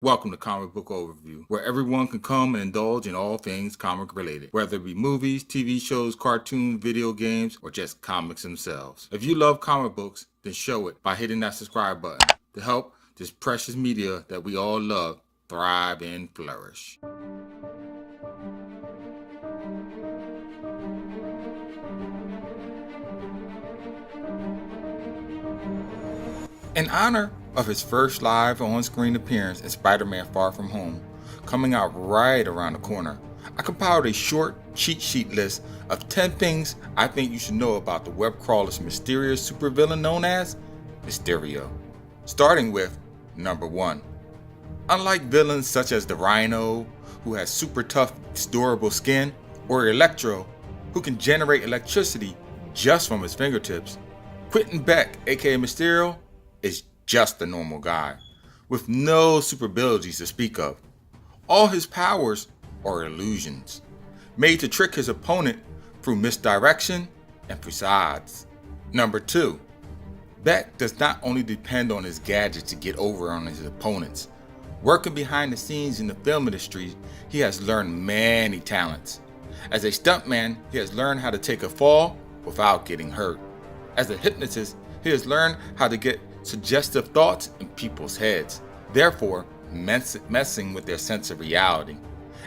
Welcome to Comic Book Overview, where everyone can come and indulge in all things comic related, whether it be movies, TV shows, cartoons, video games, or just comics themselves. If you love comic books, then show it by hitting that subscribe button to help this precious media that we all love thrive and flourish. In honor of his first live on-screen appearance in Spider-Man Far From Home, coming out right around the corner, I compiled a short cheat sheet list of 10 things I think you should know about the web crawler's mysterious supervillain known as Mysterio. Starting with number 1. Unlike villains such as the Rhino, who has super tough, durable skin, or Electro, who can generate electricity just from his fingertips, Quentin Beck, aka Mysterio, is just a normal guy, with no super abilities to speak of. All his powers are illusions, made to trick his opponent through misdirection and facades. Number 2. Beck does not only depend on his gadgets to get over on his opponents. Working behind the scenes in the film industry, he has learned many talents. As a stuntman, he has learned how to take a fall without getting hurt. As a hypnotist, he has learned how to get suggestive thoughts in people's heads, therefore messing with their sense of reality.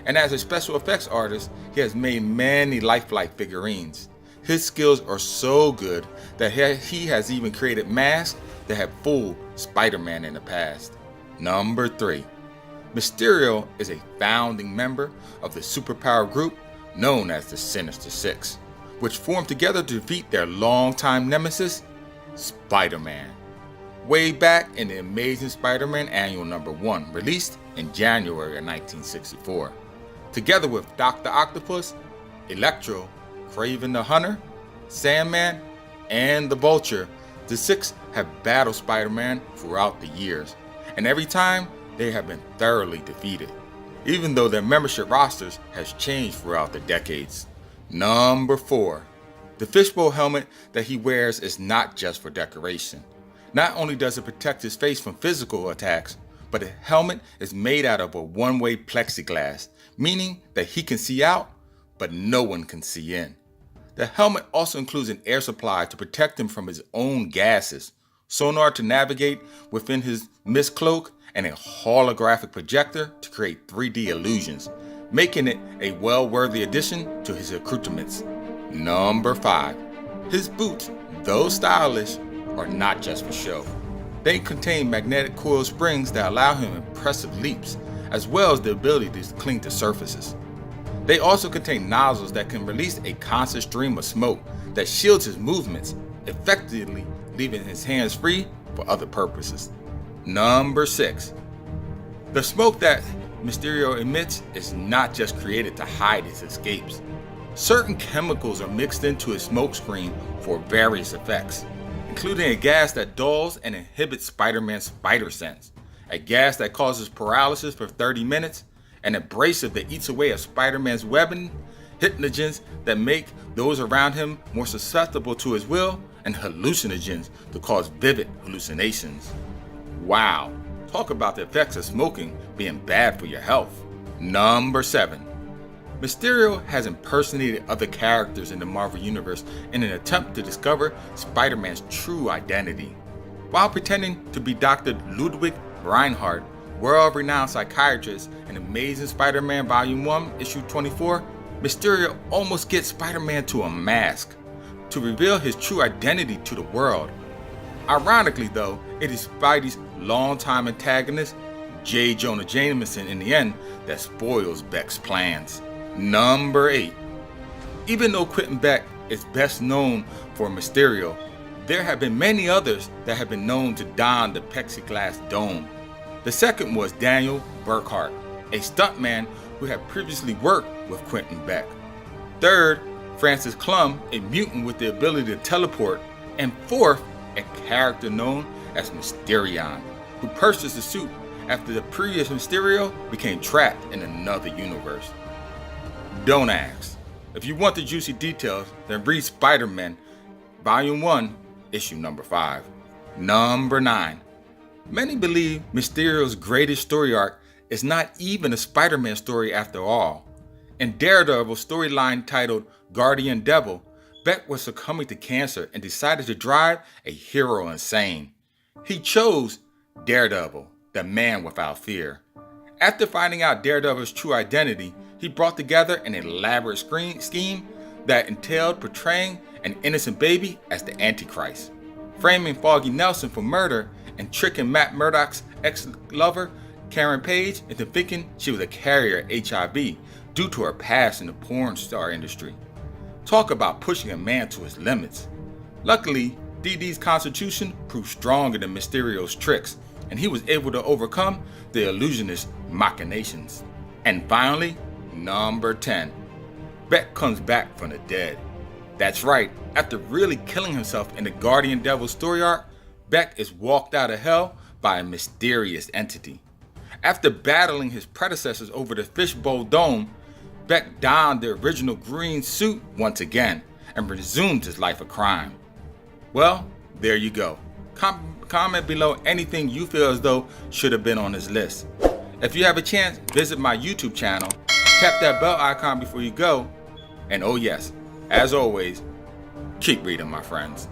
And as a special effects artist, he has made many lifelike figurines. His skills are so good that he has even created masks that have fooled Spider-Man in the past. Number 3. Mysterio is a founding member of the superpower group known as the Sinister Six, which formed together to defeat their longtime nemesis, Spider-Man. Way back in the Amazing Spider-Man Annual Number 1, released in January of 1964. Together with Dr. Octopus, Electro, Kraven the Hunter, Sandman, and the Vulture, the Six have battled Spider-Man throughout the years, and every time they have been thoroughly defeated, even though their membership rosters has changed throughout the decades. Number 4. The fishbowl helmet that he wears is not just for decoration. Not only does it protect his face from physical attacks, but the helmet is made out of a one-way plexiglass, meaning that he can see out, but no one can see in. The helmet also includes an air supply to protect him from his own gases, sonar to navigate within his mist cloak, and a holographic projector to create 3D illusions, making it a well-worthy addition to his accoutrements. Number 5. His boots, though stylish, are not just for show. They contain magnetic coil springs that allow him impressive leaps, as well as the ability to cling to surfaces. They also contain nozzles that can release a constant stream of smoke that shields his movements, effectively leaving his hands free for other purposes. Number 6. The smoke that Mysterio emits is not just created to hide his escapes. Certain chemicals are mixed into his smoke screen for various effects, including a gas that dulls and inhibits Spider-Man's spider sense, a gas that causes paralysis for 30 minutes, an abrasive that eats away at Spider-Man's webbing, hypnogens that make those around him more susceptible to his will, and hallucinogens to cause vivid hallucinations. Wow, talk about the effects of smoking being bad for your health. Number 7. Mysterio has impersonated other characters in the Marvel Universe in an attempt to discover Spider-Man's true identity. While pretending to be Dr. Ludwig Reinhardt, world-renowned psychiatrist in Amazing Spider-Man Volume 1, Issue 24, Mysterio almost gets Spider-Man to unmask to reveal his true identity to the world. Ironically though, it is Spidey's longtime antagonist, J. Jonah Jameson, in the end, that spoils Beck's plans. Number 8. Even though Quentin Beck is best known for Mysterio, there have been many others that have been known to don the plexiglass dome. The second was Daniel Burkhart, a stuntman who had previously worked with Quentin Beck. Third, Francis Klum, a mutant with the ability to teleport. And fourth, a character known as Mysterion, who purchased the suit after the previous Mysterio became trapped in another universe. Don't ask. If you want the juicy details, then read Spider-Man Volume 1, Issue Number 5. Number 9. Many believe Mysterio's greatest story arc is not even a Spider-Man story after all. In Daredevil's storyline titled Guardian Devil, Beck was succumbing to cancer and decided to drive a hero insane. He chose Daredevil, the man without fear. After finding out Daredevil's true identity, he brought together an elaborate scheme that entailed portraying an innocent baby as the Antichrist, framing Foggy Nelson for murder, and tricking Matt Murdock's ex-lover, Karen Page, into thinking she was a carrier of HIV due to her past in the porn star industry. Talk about pushing a man to his limits. Luckily, DD's constitution proved stronger than Mysterio's tricks, and he was able to overcome the illusionist's machinations. And finally, number 10. Beck comes back from the dead. That's right, after really killing himself in the Guardian Devil story arc, Beck is walked out of hell by a mysterious entity. After battling his predecessors over the Fishbowl Dome, Beck donned the original green suit once again and resumed his life of crime. Well, there you go. Comment below anything you feel as though should have been on this list. If you have a chance, visit my YouTube channel, tap that bell icon before you go, and oh yes, as always, keep reading, my friends.